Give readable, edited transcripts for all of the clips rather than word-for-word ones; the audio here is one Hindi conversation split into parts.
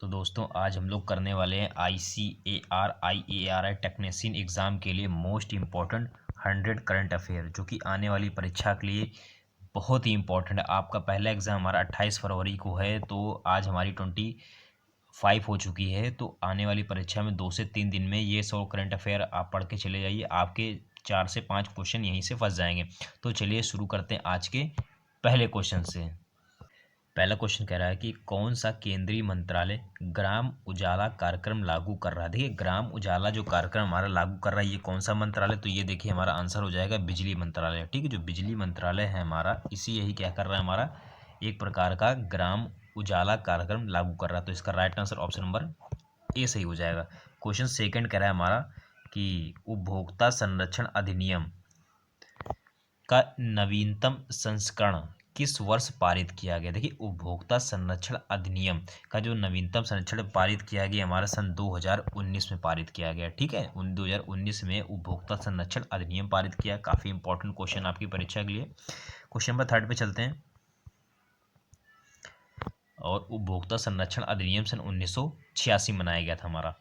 तो दोस्तों आज हम लोग करने वाले हैं ICAR टेक्नीशियन एग्ज़ाम के लिए मोस्ट इम्पॉर्टेंट 100 करंट अफेयर जो कि आने वाली परीक्षा के लिए बहुत ही इम्पोर्टेंट है। आपका पहला एग्ज़ाम हमारा 28 फरवरी को है, तो आज हमारी 25 हो चुकी है। तो आने वाली परीक्षा में 2 से 3 दिन में ये 100 करंट अफेयर आप पढ़ के चले जाइए। आपके 4 से 5 क्वेश्चन यहीं से फंस जाएंगे। तो चलिए शुरू करते हैं आज के पहले क्वेश्चन से। पहला क्वेश्चन कह रहा है कि कौन सा केंद्रीय मंत्रालय ग्राम उजाला कार्यक्रम लागू कर रहा है। देखिए ग्राम उजाला जो कार्यक्रम हमारा लागू कर रहा है ये कौन सा मंत्रालय, तो ये देखिए हमारा आंसर हो जाएगा बिजली मंत्रालय। ठीक है, जो बिजली मंत्रालय है हमारा इसी यही क्या कर रहा है, हमारा एक प्रकार का ग्राम उजाला कार्यक्रम लागू कर रहा है। तो इसका right answer option number A सही हो जाएगा। क्वेश्चन सेकंड कह रहा है हमारा कि उपभोक्ता संरक्षण अधिनियम का नवीनतम संस्करण किस वर्ष पारित किया गया। देखिए उपभोक्ता संरक्षण अधिनियम का जो नवीनतम संरक्षण पारित किया गया हमारा सन 2019 में पारित किया गया। ठीक है, 2019 में उपभोक्ता संरक्षण अधिनियम पारित किया। काफ़ी इंपॉर्टेंट क्वेश्चन आपकी परीक्षा के लिए। क्वेश्चन नंबर 3 पे चलते हैं। और उपभोक्ता संरक्षण अधिनियम सन 1986 बनाया गया था, हमारा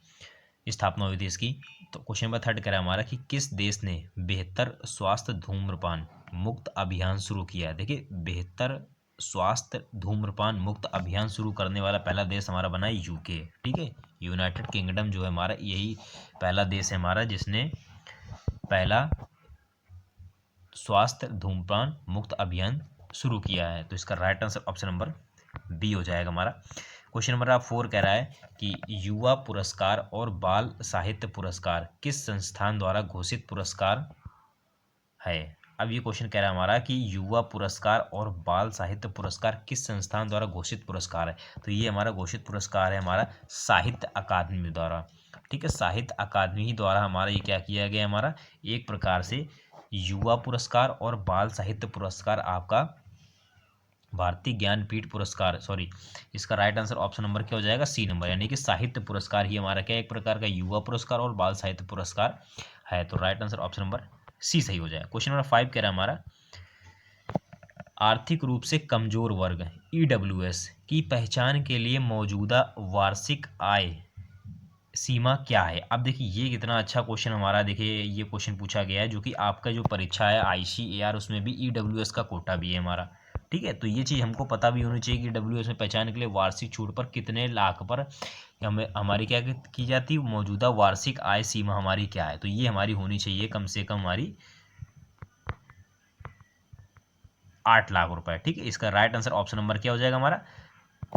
स्थापना हुई थी इसकी। तो क्वेश्चन नंबर 3 कह रहा है हमारा कि किस देश ने बेहतर स्वास्थ्य धूम्रपान मुक्त अभियान शुरू किया है। देखिए बेहतर स्वास्थ्य धूम्रपान मुक्त अभियान शुरू करने वाला पहला देश हमारा बना है यूके। ठीक है, यूनाइटेड किंगडम जो है हमारा यही पहला देश है हमारा जिसने पहला स्वास्थ्य धूम्रपान मुक्त अभियान शुरू किया है। तो इसका right answer option number B हो जाएगा हमारा। क्वेश्चन नंबर 4 कह रहा है कि युवा पुरस्कार और बाल साहित्य पुरस्कार किस संस्थान द्वारा घोषित पुरस्कार है। अब ये क्वेश्चन कह रहा है हमारा कि युवा पुरस्कार और बाल साहित्य पुरस्कार किस संस्थान द्वारा घोषित पुरस्कार है। तो ये हमारा घोषित पुरस्कार है हमारा साहित्य अकादमी द्वारा। ठीक है, साहित्य अकादमी द्वारा हमारा ये क्या किया गया, हमारा एक प्रकार से युवा पुरस्कार और बाल साहित्य पुरस्कार आपका भारतीय ज्ञानपीठ पुरस्कार, सॉरी इसका राइट आंसर ऑप्शन नंबर क्या हो जाएगा, सी नंबर, यानी कि साहित्य पुरस्कार ही हमारा क्या एक प्रकार का युवा पुरस्कार और बाल साहित्य पुरस्कार है। तो right answer option number C सही हो जाएगा। क्वेश्चन नंबर 5 कह रहा है हमारा आर्थिक रूप से कमजोर वर्ग EWS की पहचान के लिए मौजूदा वार्षिक आय सीमा क्या है। अब देखिए ये कितना अच्छा क्वेश्चन हमारा, देखिए ये क्वेश्चन पूछा गया है जो कि आपका जो परीक्षा है ICAR उसमें भी EWS का कोटा भी है हमारा। ठीक है, तो ये चीज़ हमको पता भी होनी चाहिए कि EWS में पहचान के लिए वार्षिक छूट पर कितने लाख पर हमारी क्या की जाती है, मौजूदा वार्षिक आय सीमा हमारी क्या है। तो ये हमारी होनी चाहिए कम से कम हमारी 8 लाख रुपए। ठीक है, इसका राइट आंसर ऑप्शन नंबर क्या हो जाएगा, हमारा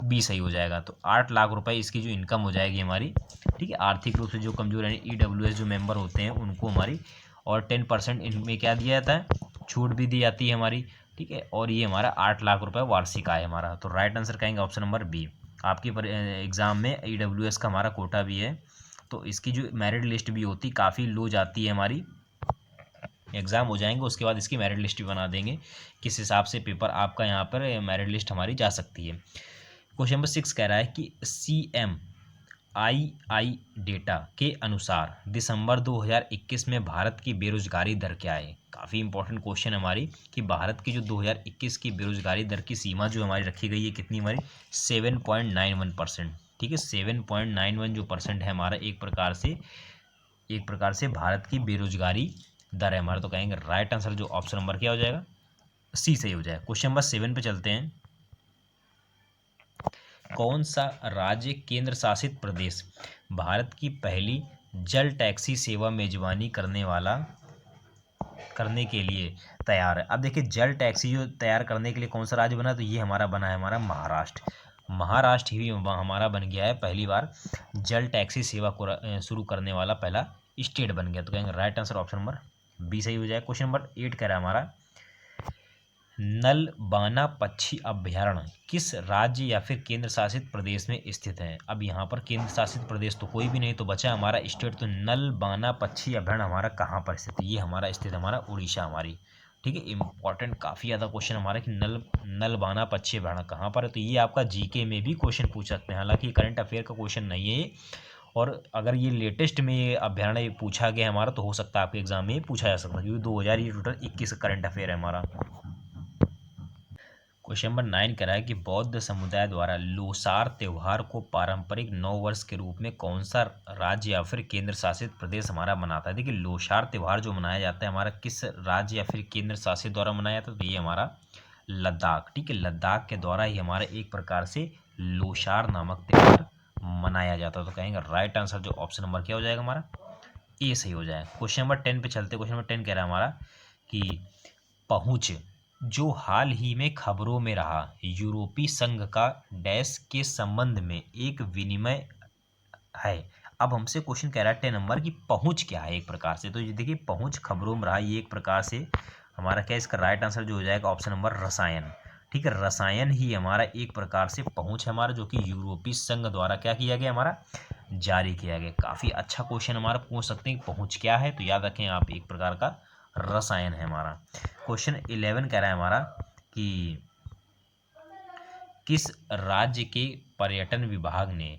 बी सही हो जाएगा। तो 8 लाख रुपए इसकी जो इनकम हो जाएगी हमारी। ठीक है, आर्थिक रूप से जो कमजोर है EWS जो मेंबर होते हैं उनको हमारी, और 10% इनमें क्या दिया जाता है, छूट भी दी जाती है हमारी। ठीक है, और ये हमारा 8 लाख रुपए वार्षिक आय हमारा। तो राइट आंसर कहेंगे ऑप्शन नंबर बी। आपकी एग्जाम में EWS का हमारा कोटा भी है, तो इसकी जो मेरिट लिस्ट भी होती काफ़ी लो जाती है हमारी। एग्ज़ाम हो जाएंगे उसके बाद इसकी मेरिट लिस्ट भी बना देंगे किस हिसाब से पेपर आपका यहाँ पर मेरिट लिस्ट हमारी जा सकती है। क्वेश्चन नंबर 6 कह रहा है कि CMII डेटा के अनुसार दिसंबर 2021 में भारत की बेरोजगारी दर क्या है। काफ़ी इंपॉर्टेंट क्वेश्चन हमारी कि भारत की जो 2021 की बेरोजगारी दर की सीमा जो हमारी रखी गई है कितनी, हमारी 7.91%। ठीक है, 7.91 जो परसेंट है हमारा एक प्रकार से भारत की बेरोजगारी दर है हमारा। तो कहेंगे राइट आंसर जो ऑप्शन नंबर क्या हो जाएगा, सी सही हो जाएगा। क्वेश्चन नंबर 7 पे चलते हैं। कौन सा राज्य केंद्र शासित प्रदेश भारत की पहली जल टैक्सी सेवा मेजबानी करने के लिए तैयार है। अब देखिए जल टैक्सी जो तैयार करने के लिए कौन सा राज्य बना, तो ये हमारा बना है हमारा महाराष्ट्र। महाराष्ट्र ही हमारा बन गया है पहली बार जल टैक्सी सेवा को शुरू करने वाला पहला स्टेट बन गया। तो कहेंगे right answer option number B सही हो जाए। क्वेश्चन नंबर 8 कह रहा है हमारा नलबाना पक्षी अभ्यारण्य किस राज्य या फिर केंद्र शासित प्रदेश में स्थित है। अब यहाँ पर केंद्र शासित प्रदेश तो कोई भी नहीं, तो बचा हमारा स्टेट। तो नलबाना पक्षी अभ्यारण्य हमारा कहाँ पर स्थित है, ये हमारा स्थित हमारा उड़ीसा हमारी। ठीक है, इंपॉर्टेंट काफ़ी ज़्यादा क्वेश्चन हमारा कि नलबाना पक्षी अभ्यारण्य कहाँ पर है। तो ये आपका GK में भी क्वेश्चन पूछ सकते हैं, हालांकि करंट अफेयर का क्वेश्चन नहीं है ये, और अगर ये लेटेस्ट में ये अभ्यारण्य पूछा गया हमारा तो हो सकता है आपके एग्जाम में पूछा जा सकता है, क्योंकि 2000 ये टोटल 21 करंट अफेयर है हमारा। क्वेश्चन नंबर 9 कह रहा है कि बौद्ध समुदाय द्वारा लोसार त्यौहार को पारंपरिक नव वर्ष के रूप में कौन सा राज्य या फिर केंद्र शासित प्रदेश हमारा मनाता है। देखिए लोसार त्यौहार जो मनाया जाता है हमारा किस राज्य या फिर केंद्र शासित द्वारा मनाया जाता है, तो ये हमारा लद्दाख। ठीक है, लद्दाख के द्वारा ही हमारा एक प्रकार से लोसार नामक त्यौहार मनाया जाता है। तो कहेंगे राइट आंसर जो ऑप्शन नंबर क्या हो जाएगा हमारा, ए सही हो जाएगा। क्वेश्चन नंबर 10 पे चलते। क्वेश्चन नंबर 10 कह रहा है हमारा कि पहुंच जो हाल ही में खबरों में रहा यूरोपीय संघ का डैश के संबंध में एक विनिमय है। अब हमसे क्वेश्चन कह रहा है 10 नंबर की पहुंच क्या है एक प्रकार से। तो ये देखिए पहुंच खबरों में रहा, ये एक प्रकार से हमारा क्या, इसका राइट आंसर जो हो जाएगा ऑप्शन नंबर रसायन। ठीक है, रसायन ही हमारा एक प्रकार से पहुंच है हमारा, जो कि यूरोपीय संघ द्वारा क्या किया गया हमारा, जारी किया गया। काफ़ी अच्छा क्वेश्चन हमारा पूछ सकते हैं पहुंच क्या है, तो याद रखें आप एक प्रकार का रसायन है हमारा। क्वेश्चन 11 कह रहा है हमारा कि किस राज्य के पर्यटन विभाग ने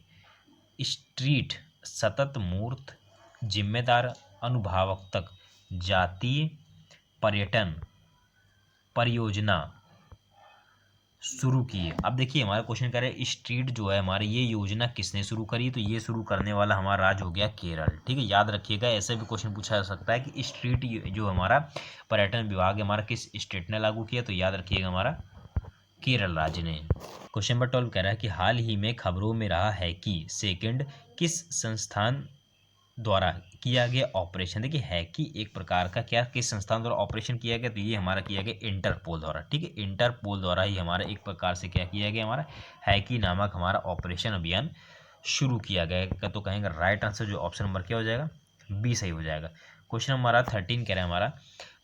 स्ट्रीट सतत मूर्त जिम्मेदार अनुभावक जातीय पर्यटन परियोजना शुरू की है। अब देखिए हमारा क्वेश्चन कह रहे हैं स्ट्रीट जो है हमारी ये योजना किसने शुरू करी, तो ये शुरू करने वाला हमारा राज्य हो गया केरल। ठीक है, याद रखिएगा ऐसे भी क्वेश्चन पूछा जा सकता है कि स्ट्रीट जो हमारा पर्यटन विभाग है हमारा किस स्टेट ने लागू किया, तो याद रखिएगा हमारा केरल राज्य ने। क्वेश्चन नंबर 12 कह रहा है कि हाल ही में खबरों में रहा है कि सेकंड किस संस्थान द्वारा किया गया ऑपरेशन। देखिए हैकी एक प्रकार का क्या किस संस्थान द्वारा ऑपरेशन किया गया, तो ये हमारा किया गया इंटरपोल द्वारा। ठीक है, इंटरपोल द्वारा ही हमारा एक प्रकार से क्या किया गया हमारा हैकी नामक हमारा ऑपरेशन अभियान शुरू किया गया। तो कहेंगे राइट आंसर जो ऑप्शन नंबर क्या हो जाएगा, बी सही हो जाएगा। क्वेश्चन हमारा 13 कह रहा है हमारा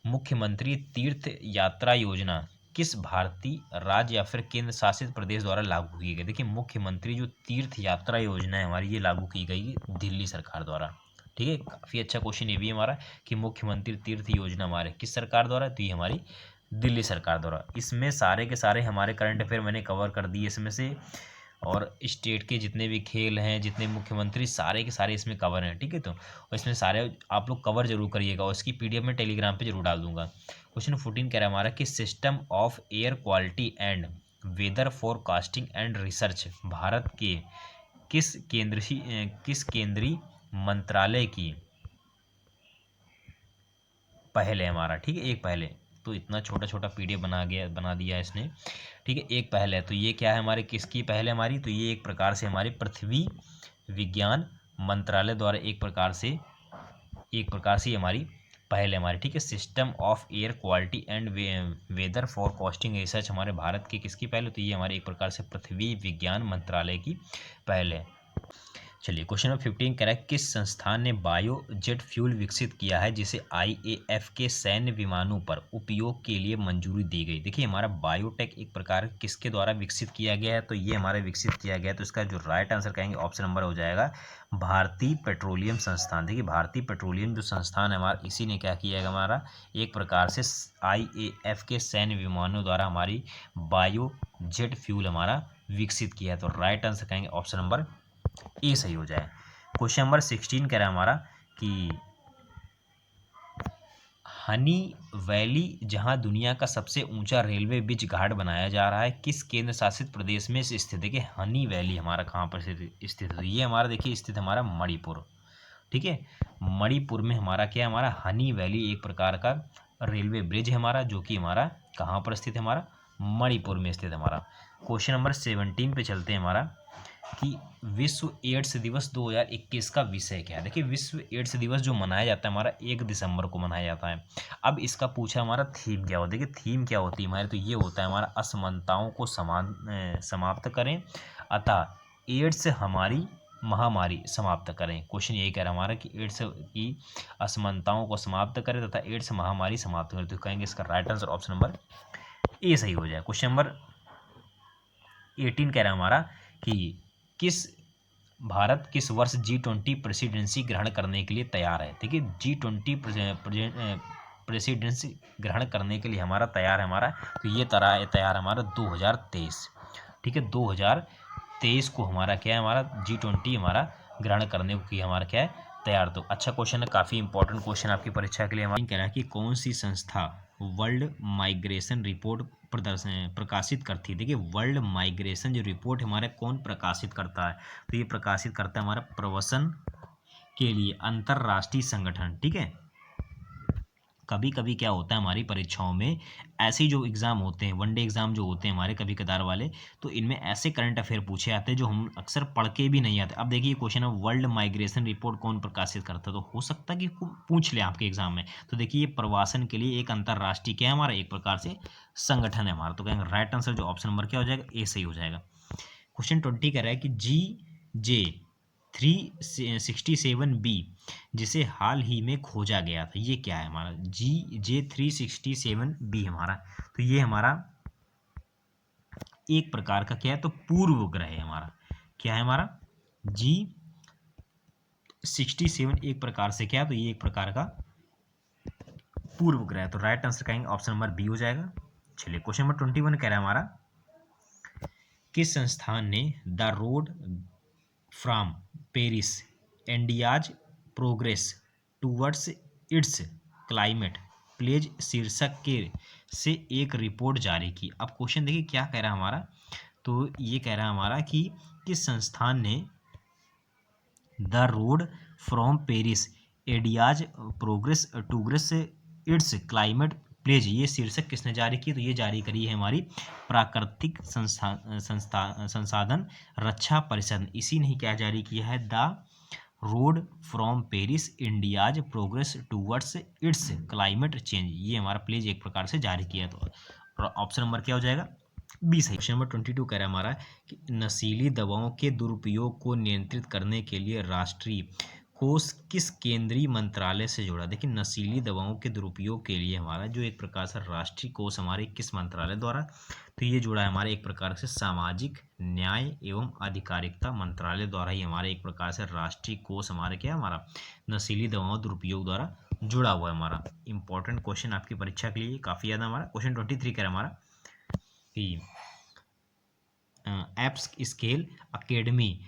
मुख्यमंत्री तीर्थ यात्रा योजना किस भारतीय राज्य या फिर केंद्र शासित प्रदेश द्वारा लागू की गई। देखिए मुख्यमंत्री जो तीर्थ यात्रा योजना है हमारी ये लागू की गई दिल्ली सरकार द्वारा। ठीक है, काफ़ी अच्छा क्वेश्चन ये भी हमारा कि मुख्यमंत्री तीर्थ योजना हमारे किस सरकार द्वारा, तो ये हमारी दिल्ली सरकार द्वारा। इसमें सारे के सारे हमारे करंट अफेयर मैंने कवर कर दिए इसमें से, और स्टेट के जितने भी खेल हैं जितने मुख्यमंत्री सारे के सारे इसमें कवर हैं। ठीक है, तो इसमें सारे आप लोग कवर जरूर करिएगा और इसकी पीडीएफ में टेलीग्राम पे जरूर डाल दूंगा। क्वेश्चन 14 कह रहा है हमारा कि system of air quality and weather forecasting and research Bharat के किस केंद्रीय मंत्रालय की पहल है हमारा। ठीक है, एक पहल है, तो इतना छोटा छोटा पीडीएफ बना दिया इसने। ठीक है, एक पहल है, तो ये क्या है हमारे किसकी पहल है हमारी, तो ये एक प्रकार से हमारी पृथ्वी विज्ञान मंत्रालय द्वारा एक प्रकार से हमारी पहल है हमारी। ठीक है, system of air quality and weather forecasting research हमारे भारत की किसकी पहल है, तो ये हमारे एक प्रकार से पृथ्वी विज्ञान मंत्रालय की पहल है। चलिए क्वेश्चन नंबर 15 कह रहा है किस संस्थान ने बायोजेट फ्यूल विकसित किया है जिसे आईएएफ के सैन्य विमानों पर उपयोग के लिए मंजूरी दी गई। देखिए हमारा बायोटेक एक प्रकार किसके द्वारा विकसित किया गया है, तो ये हमारा विकसित किया गया है, तो इसका जो राइट आंसर कहेंगे ऑप्शन नंबर हो जाएगा भारतीय पेट्रोलियम संस्थान। देखिए भारतीय पेट्रोलियम जो संस्थान है हमारा इसी ने क्या किया है हमारा एक प्रकार से आईएएफ के सैन्य विमानों द्वारा हमारी बायोजेट फ्यूल हमारा विकसित किया है। तो राइट आंसर कहेंगे ऑप्शन नंबर ए सही हो जाए। क्वेश्चन नंबर 16 कह रहा है हमारा कि हनी वैली जहां दुनिया का सबसे ऊंचा रेलवे ब्रिज घाट बनाया जा रहा है किस केंद्र शासित प्रदेश में स्थित है। हनी वैली हमारा कहाँ पर स्थित है, ये हमारा देखिए स्थित हमारा मणिपुर। ठीक है, मणिपुर में हमारा क्या है हमारा हनी वैली एक प्रकार का रेलवे ब्रिज है हमारा, जो कि हमारा कहाँ पर स्थित है हमारा मणिपुर में स्थित है हमारा। क्वेश्चन नंबर 17 पे चलते हैं हमारा कि विश्व एड्स दिवस 2021 का विषय क्या है। देखिए विश्व एड्स दिवस जो मनाया जाता है हमारा 1 दिसंबर को मनाया जाता है। अब इसका पूछा हमारा थीम क्या होता है। देखिए थीम क्या होती है हमारे, तो ये होता है हमारा असमानताओं को समाप्त करें अतः एड्स हमारी महामारी समाप्त करें। क्वेश्चन यही कह रहा है हमारा कि एड्स की असमानताओं को समाप्त करें तथा एड्स महामारी समाप्त करें, तो कहेंगे इसका right answer option number A सही हो जाए। क्वेश्चन नंबर 18 कह रहा है हमारा कि भारत किस वर्ष G20 प्रेसिडेंसी ग्रहण करने के लिए तैयार है। देखिए G20 प्रेसिडेंसी ग्रहण करने के लिए हमारा तैयार है हमारा, तो ये तैयार है हमारा 2023। ठीक है, 2023 को हमारा क्या है हमारा G20 हमारा ग्रहण करने को किया हमारा क्या है तैयार। तो अच्छा क्वेश्चन है, काफ़ी इंपॉर्टेंट क्वेश्चन आपकी परीक्षा के लिए। हमारा कह रहा है कि कौन सी संस्था वर्ल्ड माइग्रेशन रिपोर्ट प्रकाशित करती है। देखिए वर्ल्ड माइग्रेशन जो रिपोर्ट हमारे कौन प्रकाशित करता है, तो ये प्रकाशित करता है हमारा प्रवसन के लिए अंतरराष्ट्रीय संगठन। ठीक है, कभी कभी क्या होता है हमारी परीक्षाओं में ऐसे जो एग्जाम होते हैं, वनडे एग्जाम जो होते हैं हमारे कभी कदार वाले, तो इनमें ऐसे करंट अफेयर पूछे जाते हैं जो हम अक्सर पढ़ के भी नहीं आते। अब देखिए क्वेश्चन है वर्ल्ड माइग्रेशन रिपोर्ट कौन प्रकाशित करता है, तो हो सकता है कि पूछ ले आपके एग्जाम में। तो देखिए ये प्रवासन के लिए एक अंतरराष्ट्रीय क्या है हमारा, एक प्रकार से संगठन है हमारा। तो कहेंगे राइट आंसर जो ऑप्शन नंबर क्या हो जाएगा, ए सही हो जाएगा। क्वेश्चन 20 कह रहा है कि GJ367b जिसे हाल ही में खोजा गया था, ये क्या है हमारा, GJ367b हमारा, तो ये हमारा एक प्रकार का क्या है, तो पूर्व ग्रह है हमारा। क्या है हमारा, G67 एक प्रकार से क्या है, तो ये एक प्रकार का पूर्व ग्रह। तो राइट आंसर कहेंगे ऑप्शन नंबर बी हो जाएगा। चलिए क्वेश्चन नंबर 21 कह रहा है हमारा, किस संस्थान ने the road from Paris India's progress towards its climate pledge शीर्षक के से एक रिपोर्ट जारी की। अब क्वेश्चन देखिए क्या कह रहा है हमारा, तो ये कह रहा है हमारा कि किस संस्थान ने the road from Paris India's progress towards its climate pledge, ये शीर्षक किसने जारी की, तो ये जारी करी है हमारी प्राकृतिक संसाधन रक्षा परिषद। इसी ने क्या जारी किया है, the road from Paris India's progress towards its climate change, ये हमारा प्लेज एक प्रकार से जारी किया। तो ऑप्शन नंबर क्या हो जाएगा, बी सही। क्वेश्चन नंबर 22 कह रहा है हमारा कि नशीली दवाओं के दुरुपयोग को नियंत्रित करने के लिए राष्ट्रीय कोष किस केंद्रीय मंत्रालय से जुड़ा। देखिए नशीली दवाओं के दुरुपयोग के लिए हमारा जो एक प्रकार से राष्ट्रीय कोष हमारे किस मंत्रालय द्वारा, तो ये जुड़ा है हमारे एक प्रकार से सामाजिक न्याय एवं अधिकारिता मंत्रालय द्वारा ही हमारे एक प्रकार से राष्ट्रीय कोष हमारे क्या हमारा नशीली दवाओं दुरुपयोग द्वारा जुड़ा हुआ है हमारा। इंपॉर्टेंट क्वेश्चन आपकी परीक्षा के लिए काफ़ी ज़्यादा हमारा। क्वेश्चन 23 कह रहा है हमारा कि apps scale academy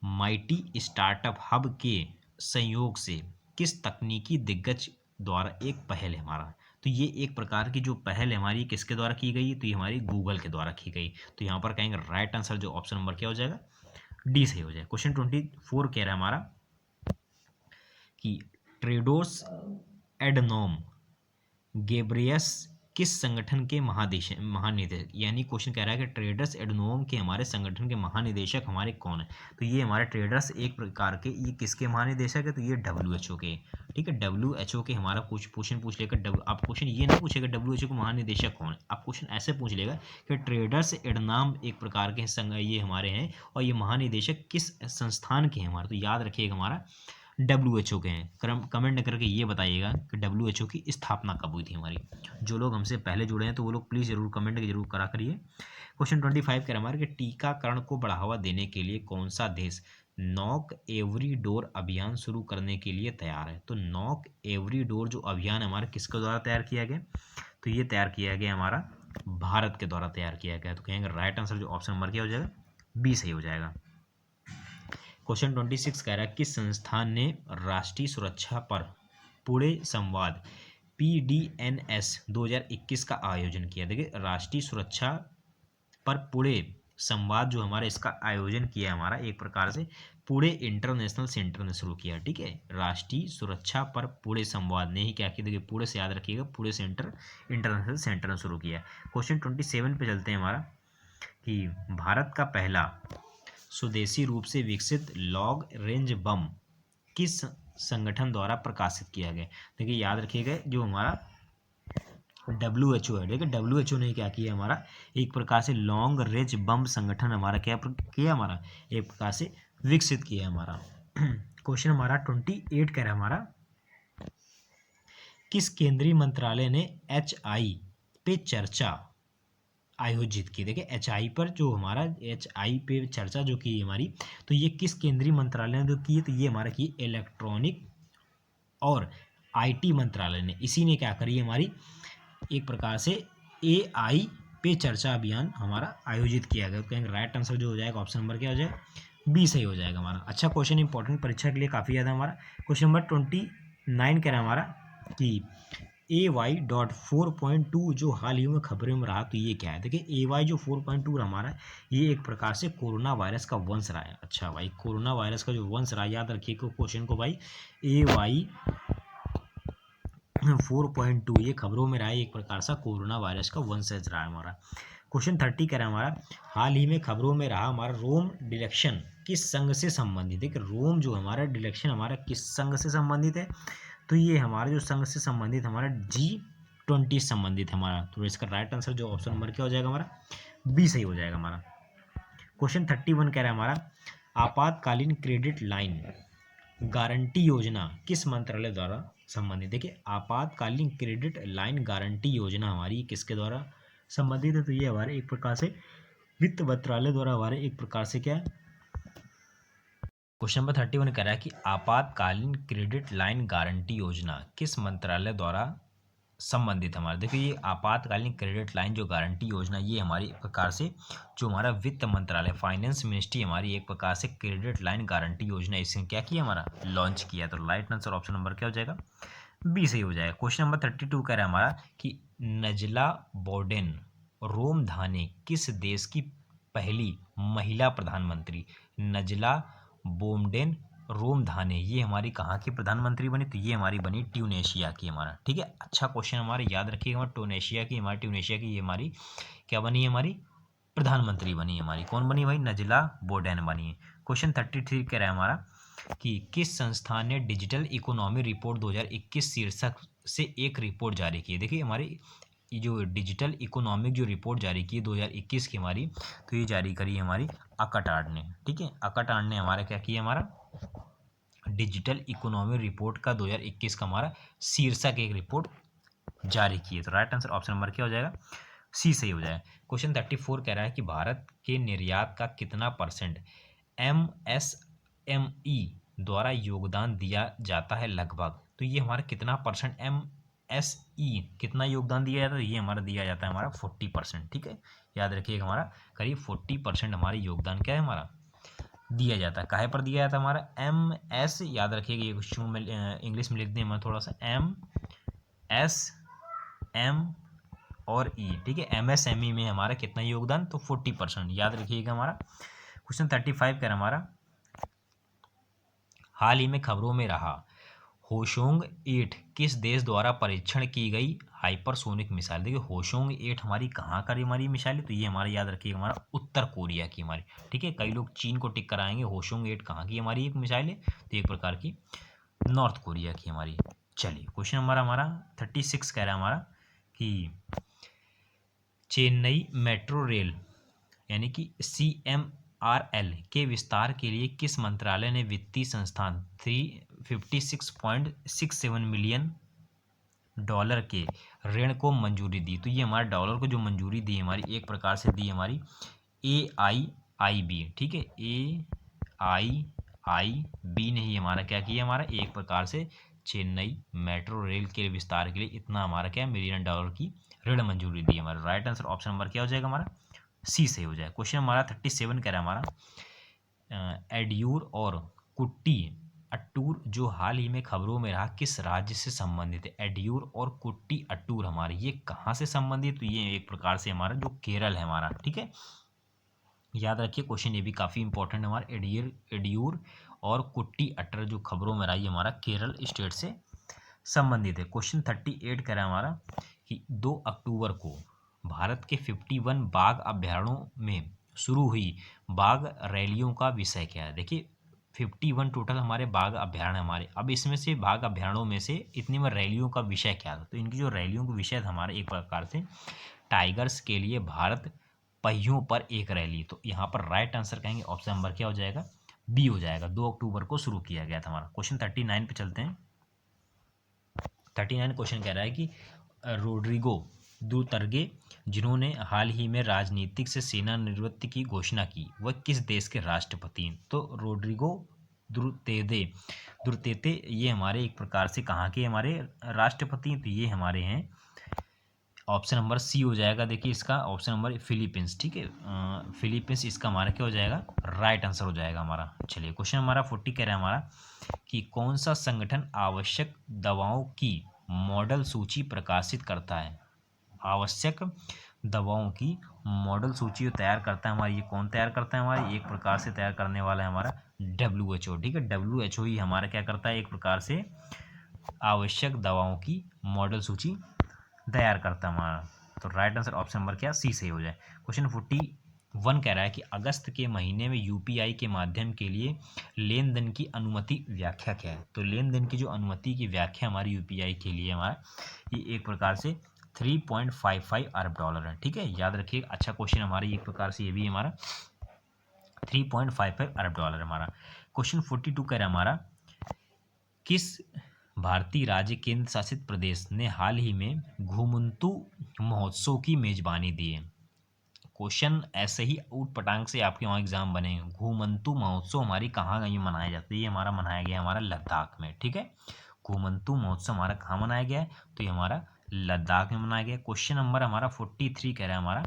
mighty startup hub के संयोग से किस तकनीकी दिग्गज द्वारा एक पहल है हमारा, तो ये एक प्रकार की जो पहल है हमारी किसके द्वारा की गई, तो ये हमारी गूगल के द्वारा की गई। तो यहाँ पर कहेंगे राइट आंसर जो ऑप्शन नंबर क्या हो जाएगा, डी सही हो जाएगा। क्वेश्चन 24 कह रहा है हमारा कि ट्रेडोस एडनोम गेब्रियस किस संगठन के महानिदेशक, यानी क्वेश्चन कह रहा है कि ट्रेडर्स एडनोम के हमारे संगठन के महानिदेशक हमारे कौन है, तो ये हमारे ट्रेडर्स एक प्रकार के ये किसके महानिदेशक है, तो ये WHO के। ठीक है, WHO के हमारा कुछ क्वेश्चन पूछ लेगा, आप क्वेश्चन ये नहीं पूछेगा WHO के महानिदेशक कौन है, आप क्वेश्चन ऐसे पूछ लेगा कि ट्रेडर्स एडनाम एक प्रकार के संघ ये हमारे हैं और ये महानिदेशक किस संस्थान के हैं हमारे, तो याद रखिएगा हमारा WHO के हैं। कमेंट करके ये बताइएगा कि WHO की स्थापना कब हुई थी हमारी। जो लोग हमसे पहले जुड़े हैं तो वो लोग प्लीज़ जरूर कमेंट जरूर करा करिए। क्वेश्चन 25 कह रहा हमारे कि टीकाकरण को बढ़ावा देने के लिए कौन सा देश नॉक एवरी डोर अभियान शुरू करने के लिए तैयार है, तो नॉक एवरी डोर जो अभियान हमारा किसके द्वारा तैयार किया गया, तो ये तैयार किया गया हमारा भारत के द्वारा तैयार किया गया। तो कहेंगे राइट आंसर जो ऑप्शन नंबर क्या हो जाएगा, बी सही हो जाएगा। क्वेश्चन 26 कह रहा है किस संस्थान ने राष्ट्रीय सुरक्षा पर पुणे संवाद PDNS 2021 का आयोजन किया। देखिए राष्ट्रीय सुरक्षा पर पुणे संवाद जो हमारा इसका आयोजन किया हमारा एक प्रकार से पुणे इंटरनेशनल सेंटर ने शुरू किया। ठीक है, राष्ट्रीय सुरक्षा पर पुणे संवाद ने ही क्या किया, देखिए पुणे से याद रखिएगा, पुणे सेंटर इंटरनेशनल सेंटर ने शुरू किया। क्वेश्चन 27 पे चलते हैं हमारा कि भारत का पहला स्वदेशी रूप से विकसित लॉन्ग रेंज बम किस संगठन द्वारा प्रकाशित किया गया। देखिए याद रखिएगा जो हमारा WHO है, ठीक है, WHO ने क्या किया हमारा एक प्रकार से लॉन्ग रेंज बम संगठन हमारा क्या किया हमारा एक प्रकार से विकसित किया हमारा। क्वेश्चन हमारा 28 कह रहा है हमारा किस केंद्रीय मंत्रालय ने HI पे चर्चा आयोजित की। देखिए HI पर जो हमारा HI पे चर्चा जो की हमारी, तो ये किस केंद्रीय मंत्रालय ने जो की है, तो ये हमारा की इलेक्ट्रॉनिक और IT मंत्रालय ने, इसी ने क्या करी हमारी एक प्रकार से AI पे चर्चा अभियान हमारा आयोजित किया गया। कहेंगे राइट आंसर जो हो जाएगा ऑप्शन नंबर क्या हो जाएगा, बी सही हो जाएगा हमारा। अच्छा क्वेश्चन इंपॉर्टेंट परीक्षा के लिए काफ़ी ज़्यादा हमारा। क्वेश्चन नंबर 29 कह रहा है हमारा कि AY.4.2 जो हाल ही में खबरों में रहा, तो ये क्या है? देखिए AY जो 4.2 हमारा, ये एक प्रकार से कोरोना वायरस का वंश रहा है। अच्छा भाई, कोरोना वायरस का जो वंश रहा, याद रखिए क्वेश्चन को भाई, AY 4.2 ये खबरों में रहा है, एक प्रकार से कोरोना वायरस का वंशज रहा है हमारा। क्वेश्चन 30 कह रहा है हमारा, हाल ही में खबरों में रहा हमारा रोम डिलेक्शन किस संघ से संबंधित है? कि रोम जो हमारा डिलेक्शन हमारा किस संघ से संबंधित है? तो ये हमारा जो संघ से संबंधित हमारा G20 संबंधित है हमारा। तो इसका राइट आंसर जो ऑप्शन नंबर क्या हो जाएगा हमारा? बी सही हो जाएगा हमारा। क्वेश्चन 31 कह रहा है हमारा, आपातकालीन क्रेडिट लाइन गारंटी योजना किस मंत्रालय द्वारा संबंधित? देखिए आपातकालीन क्रेडिट लाइन गारंटी योजना हमारी किसके द्वारा संबंधित है? तो ये हमारे एक प्रकार से वित्त मंत्रालय द्वारा हमारे एक प्रकार से क्या है? क्वेश्चन नंबर 31 कह रहा है कि आपातकालीन क्रेडिट लाइन गारंटी योजना किस मंत्रालय द्वारा संबंधित हमारा? देखिए ये आपातकालीन क्रेडिट लाइन जो गारंटी योजना, ये हमारी एक प्रकार से जो हमारा वित्त मंत्रालय फाइनेंस मिनिस्ट्री हमारी एक प्रकार से क्रेडिट लाइन गारंटी योजना इसने क्या किया हमारा? लॉन्च किया। तो राइट आंसर ऑप्शन नंबर क्या हो जाएगा? बी सही हो जाएगा। क्वेश्चन नंबर 32 कह रहा है हमारा कि नजला बोर्डेन रोमधाने किस देश की पहली महिला प्रधानमंत्री? नजला बोमडेन रोमधाने ये हमारी कहाँ की प्रधानमंत्री बनी? तो ये हमारी बनी ट्यूनेशिया की हमारा। ठीक है, अच्छा क्वेश्चन हमारे याद रखिएगा, हमारा ट्यूनेशिया की ये हमारी क्या बनी है? हमारी प्रधानमंत्री बनी है हमारी। कौन बनी भाई? नजला बोर्डेन बनी है। क्वेश्चन 33 कह रहा है हमारा कि किस संस्थान ने डिजिटल इकोनॉमी रिपोर्ट 2021 शीर्षक से एक रिपोर्ट जारी की है? देखिए हमारी ये जो डिजिटल इकोनॉमिक जो रिपोर्ट जारी की है 2021 की हमारी, तो ये जारी करी है हमारी अकाटाड ने। ठीक है, अकाटाड ने हमारा क्या किया? हमारा डिजिटल इकोनॉमी रिपोर्ट का 2021 का हमारा शीर्षक एक रिपोर्ट जारी की है। तो राइट आंसर ऑप्शन नंबर क्या हो जाएगा? सी सही हो जाएगा। क्वेश्चन 34 कह रहा है कि भारत के निर्यात का कितना परसेंट MSME द्वारा योगदान दिया जाता है लगभग? तो ये हमारा कितना परसेंट MSE कितना योगदान दिया जाता है? ये हमारा दिया जाता है हमारा 40%। ठीक है, याद रखिएगा हमारा करीब 40% हमारे योगदान क्या है हमारा? दिया जाता है। काहे पर दिया जाता है हमारा? MS याद रखिएगा, ये क्वेश्चन में इंग्लिश में लिख दें हमारा थोड़ा सा, MSM और E। ठीक है, MSME में हमारा कितना योगदान? तो 40%, याद रखिएगा हमारा। क्वेश्चन 35 कह रहा हमारा, हाल ही में खबरों में रहा होशोंग 8 किस देश द्वारा परीक्षण की गई हाइपरसोनिक मिसाइल? देखिए होशोंग 8 हमारी कहाँ का हमारी मिसाइल है? तो ये हमारा याद रखिएगा हमारा उत्तर कोरिया की हमारी। ठीक है, कई लोग चीन को टिक कराएंगे, होशोंग 8 कहाँ की हमारी एक मिसाइल है? तो एक प्रकार की नॉर्थ कोरिया की हमारी। चलिए क्वेश्चन हमारा 36 कह रहा है हमारा कि चेन्नई मेट्रो रेल यानी कि CMRL के विस्तार के लिए किस मंत्रालय ने वित्तीय संस्थान 356.67 मिलियन डॉलर के ऋण को मंजूरी दी? तो ये हमारे डॉलर को जो मंजूरी दी हमारी एक प्रकार से दी हमारी AIIB। ठीक है, AIIB ने ही हमारा क्या किया? हमारा एक प्रकार से चेन्नई मेट्रो रेल के विस्तार के लिए इतना हमारा क्या मिलियन डॉलर की ऋण मंजूरी दी हमारा। राइट आंसर ऑप्शन नंबर क्या हो जाएगा हमारा? सी से हो जाए। क्वेश्चन हमारा 37 कह रहा है हमारा एड्यूर और कुट्टी अट्टूर जो हाल ही में खबरों में रहा किस राज्य से संबंधित है? एड्यूर और कुट्टी अट्टूर हमारे ये कहाँ से संबंधित? तो ये एक प्रकार से हमारा जो केरल है हमारा। ठीक है, याद रखिए क्वेश्चन ये भी काफ़ी इंपॉर्टेंट है हमारा। एड्यूर और कुट्टी अट्टर जो खबरों में रही हमारा केरल स्टेट से संबंधित है। क्वेश्चन 38 कह रहा है हमारा कि 2 अक्टूबर को भारत के 51 बाघ अभ्यारण्यों में शुरू हुई बाघ रैलियों का विषय क्या है? देखिए 51 टोटल हमारे बाघ अभ्यारण्य हमारे, अब इसमें से बाघ अभ्यारण्यों में से इतने में रैलियों का विषय क्या था? तो इनकी जो रैलियों का विषय था हमारे एक प्रकार से टाइगर्स के लिए भारत पहियों पर एक रैली। तो यहाँ पर राइट आंसर कहेंगे ऑप्शन नंबर क्या हो जाएगा? बी हो जाएगा। 2 अक्टूबर को शुरू किया गया था हमारा। क्वेश्चन 39 पे चलते हैं। 39 क्वेश्चन कह रहा है कि रोड्रिगो दुतर्गे जिन्होंने हाल ही में राजनीतिक से सेवानिवृत्ति की घोषणा की वह किस देश के राष्ट्रपति हैं? तो रोड्रिगो दुर्तेते ये हमारे एक प्रकार से कहाँ के हमारे राष्ट्रपति हैं? तो ये हमारे हैं ऑप्शन नंबर सी हो जाएगा। देखिए इसका ऑप्शन नंबर फिलीपींस। ठीक है, फिलीपींस इसका हमारा क्या हो जाएगा? राइट आंसर हो जाएगा हमारा। चलिए क्वेश्चन हमारा 40 कह रहा है हमारा कि कौन सा संगठन आवश्यक दवाओं की मॉडल सूची प्रकाशित करता है? आवश्यक दवाओं की मॉडल सूची तैयार करता है हमारी, ये कौन तैयार करता है हमारी? एक प्रकार से तैयार करने वाला है हमारा WHO। ठीक है, WHO ही हमारा क्या करता है? एक प्रकार से आवश्यक दवाओं की मॉडल सूची तैयार करता है हमारा। तो राइट आंसर ऑप्शन नंबर क्या? सी सही हो जाए। क्वेश्चन 41 कह रहा है कि अगस्त के महीने में UPI के माध्यम के लिए लेन देन की अनुमति व्याख्या क्या है? तो लेन देन की जो अनुमति की व्याख्या हमारी UPI के लिए हमारा, ये एक प्रकार से 3.55 अरब डॉलर है। ठीक है, याद रखिए, अच्छा क्वेश्चन हमारा एक प्रकार से ये भी हमारा 3.55 अरब डॉलर हमारा। क्वेश्चन 42 कह रहा है हमारा, किस भारतीय राज्य केंद्र शासित प्रदेश ने हाल ही में घुमंतू महोत्सव की मेजबानी दी है? क्वेश्चन ऐसे ही ऊट पटांग से आपके वहाँ एग्जाम बनेंगे। घुमंतू महोत्सव हमारी कहाँ ये मनाया जाता है? ये हमारा मनाया गया हमारा लद्दाख में। ठीक है, घुमंतू महोत्सव हमारा कहाँ मनाया गया है? तो ये हमारा लद्दाख में मनाया गया। क्वेश्चन नंबर हमारा 43 कह रहा है हमारा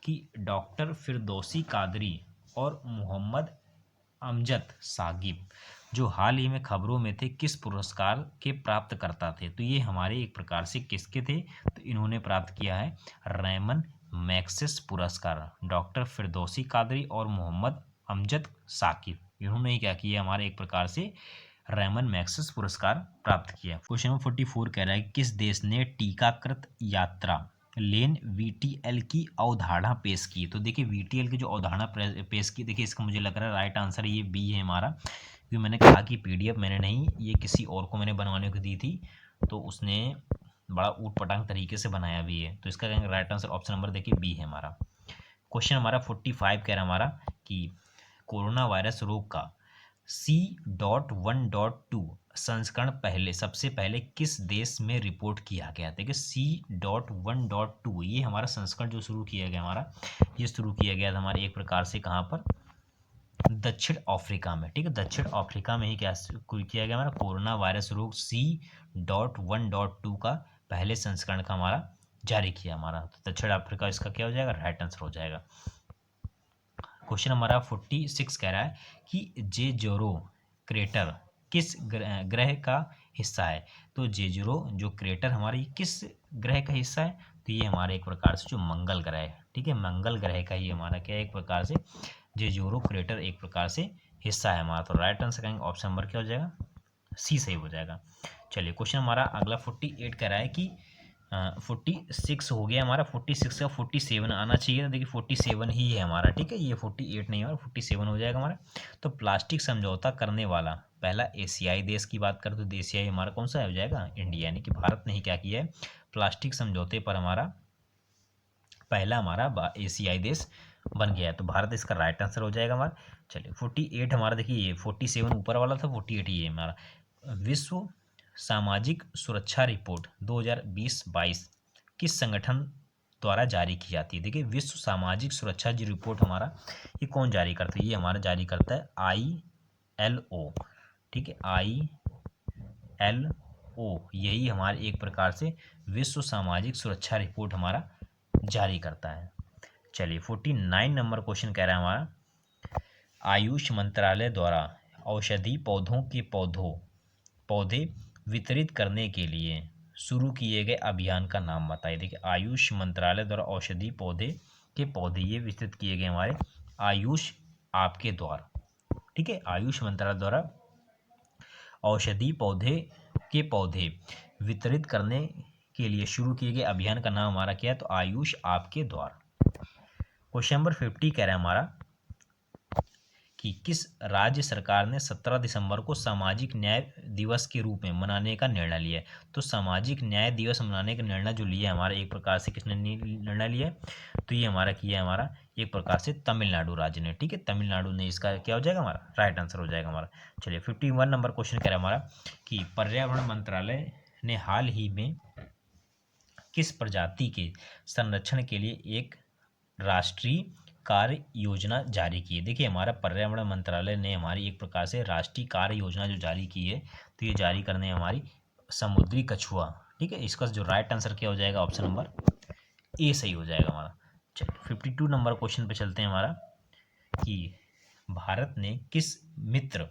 कि डॉक्टर फिरदौसी कादरी और मोहम्मद अमजद सागिब जो हाल ही में खबरों में थे, किस पुरस्कार के प्राप्तकर्ता थे? तो ये हमारे एक प्रकार से किसके थे? तो इन्होंने प्राप्त किया है रैमन मैग्सेस पुरस्कार। डॉक्टर फिरदौसी कादरी और मोहम्मद अमजद साकिब, इन्होंने क्या किया? हमारे एक प्रकार से रैमन मैग्सेस पुरस्कार प्राप्त किया। क्वेश्चन नंबर 44 कह रहा है, किस देश ने टीकाकृत यात्रा लेन VTL की अवधारणा पेश की? तो देखिए, VTL की जो अवधारणा पेश की, देखिए इसका मुझे लग रहा है राइट आंसर ये बी है हमारा, क्योंकि मैंने कहा कि PDF मैंने नहीं, ये किसी और को मैंने बनवाने को दी थी, तो उसने बड़ा ऊट पटांग तरीके से बनाया भी है। तो इसका राइट आंसर ऑप्शन नंबर देखिए बी है हमारा। क्वेश्चन हमारा 45 कह रहा है हमारा कि कोरोना वायरस रोग का C.1.2 संस्करण सबसे पहले किस देश में रिपोर्ट किया गया? देखिए C.1.2 ये हमारा संस्करण जो शुरू किया गया हमारा, ये शुरू किया गया था हमारे एक प्रकार से कहाँ पर? दक्षिण अफ्रीका में। ठीक है, दक्षिण अफ्रीका में ही क्या किया गया हमारा? कोरोना वायरस रोग C.1.2 का पहले संस्करण का हमारा जारी किया हमारा। तो दक्षिण अफ्रीका इसका क्या हो जाएगा? राइट आंसर हो जाएगा। क्वेश्चन हमारा 46 कह रहा है कि जेजोरो क्रेटर किस ग्रह का हिस्सा है? तो जेजोरो जो क्रेटर हमारी किस ग्रह का हिस्सा है? तो ये हमारे एक प्रकार से जो मंगल ग्रह है। ठीक है, मंगल ग्रह का ही हमारा क्या एक प्रकार से जेजोरो क्रेटर एक प्रकार से हिस्सा है हमारा। तो राइट आंसर कहेंगे ऑप्शन नंबर क्या हो जाएगा? सी सही हो जाएगा। चलिए क्वेश्चन हमारा अगला 48 कह रहा है कि 46 हो गया हमारा, 46 का 47 आना चाहिए था। देखिए 47 ही है हमारा। ठीक है, ये 48 नहीं है और 47 हो जाएगा हमारा। तो प्लास्टिक समझौता करने वाला पहला एशियाई देश की बात करें तो एशियाई हमारा कौन सा हो जाएगा? इंडिया, यानी कि भारत ने ही क्या किया है? प्लास्टिक समझौते पर हमारा पहला हमारा एशियाई देश बन गया है। तो भारत इसका राइट आंसर हो जाएगा हमारा। चलिए 48 हमारा, देखिए ये 47 ऊपर वाला था, 48 ये हमारा। विश्व सामाजिक सुरक्षा रिपोर्ट 2020-22 किस संगठन द्वारा जारी की जाती है? देखिए विश्व सामाजिक सुरक्षा जी रिपोर्ट हमारा ये कौन जारी करता है? ये हमारा जारी करता है ILO। ठीक है, ILO यही हमारे एक प्रकार से विश्व सामाजिक सुरक्षा रिपोर्ट हमारा जारी करता है। चलिए 49 नंबर क्वेश्चन कह रहा है हमारा, आयुष मंत्रालय द्वारा औषधि पौधों के पौधे वितरित करने के लिए शुरू किए गए अभियान का नाम बताइए। देखिए आयुष मंत्रालय द्वारा औषधि के पौधे ये वितरित किए गए हमारे आयुष आपके द्वार। ठीक है, आयुष मंत्रालय द्वारा औषधि पौधे वितरित करने के लिए शुरू किए गए अभियान का नाम हमारा क्या है? तो आयुष आपके द्वार। क्वेश्चन नंबर 50 कह रहा है हमारा कि किस राज्य सरकार ने 17 दिसंबर को सामाजिक न्याय दिवस के रूप में मनाने का निर्णय लिया है? तो सामाजिक न्याय दिवस मनाने का निर्णय जो लिया है हमारा एक प्रकार से किसने निर्णय लिया है? तो ये हमारा किया है हमारा एक प्रकार से तमिलनाडु राज्य ने। ठीक है, तमिलनाडु ने इसका क्या हो जाएगा? हमारा राइट आंसर हो जाएगा हमारा। चलिए 51 नंबर क्वेश्चन कह रहा है हमारा कि पर्यावरण मंत्रालय ने हाल ही में किस प्रजाति के संरक्षण के लिए एक राष्ट्रीय कार्य योजना जारी की है? देखिए हमारा पर्यावरण मंत्रालय ने हमारी एक प्रकार से राष्ट्रीय कार्य योजना जो जारी की है, तो ये जारी करने हमारी समुद्री कछुआ। ठीक है, इसका जो राइट आंसर क्या हो जाएगा? ऑप्शन नंबर ए सही हो जाएगा हमारा। चलिए 52 नंबर क्वेश्चन पे चलते हैं हमारा कि भारत ने किस मित्र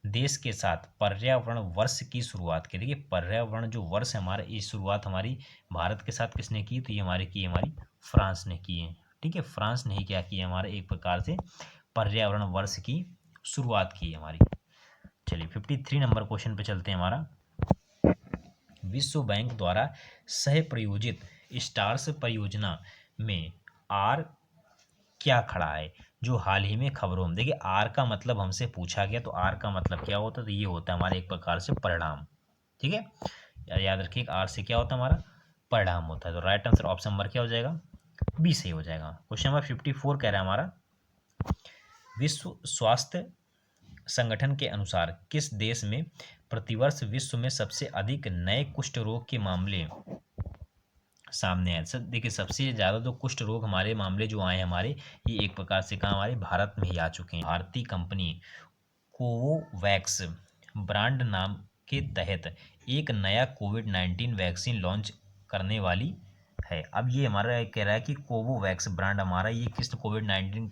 देश के साथ पर्यावरण वर्ष की शुरुआत की। देखिए पर्यावरण जो वर्ष है हमारा, ये शुरुआत हमारी भारत के साथ किसने की, तो ये हमारी फ्रांस ने की है। ठीक है, फ्रांस ने ही क्या किया हमारे एक प्रकार से पर्यावरण वर्ष की शुरुआत की है हमारी। चलिए 53 नंबर क्वेश्चन पे चलते हैं हमारा। विश्व बैंक द्वारा सह प्रायोजित स्टार्स परियोजना में आर क्या खड़ा है, जो हाल ही में खबरों में। देखिए आर का मतलब हमसे पूछा गया, तो आर का मतलब क्या होता है, तो ये होता है हमारे एक प्रकार से परिणाम। ठीक है, याद रखिए आर से क्या होता है हमारा परिणाम होता है। तो राइट आंसर ऑप्शन नंबर क्या हो जाएगा, बी सही हो जाएगा। क्वेश्चन नंबर 54 कह रहा है हमारा, विश्व स्वास्थ्य संगठन के अनुसार किस देश में प्रतिवर्ष विश्व में सबसे अधिक नए कुष्ठ रोग के मामले सामने आए। सर देखिए सबसे ज़्यादा तो कुष्ठ रोग हमारे मामले जो आए हमारे, ये एक प्रकार से कहाँ हमारे भारत में ही आ चुके हैं। भारतीय कंपनी कोवोवैक्स ब्रांड नाम के तहत एक नया कोविड-19 वैक्सीन लॉन्च करने वाली है। अब ये हमारा कह रहा है कि कोवोवैक्स ब्रांड हमारा ये किस कोविड-19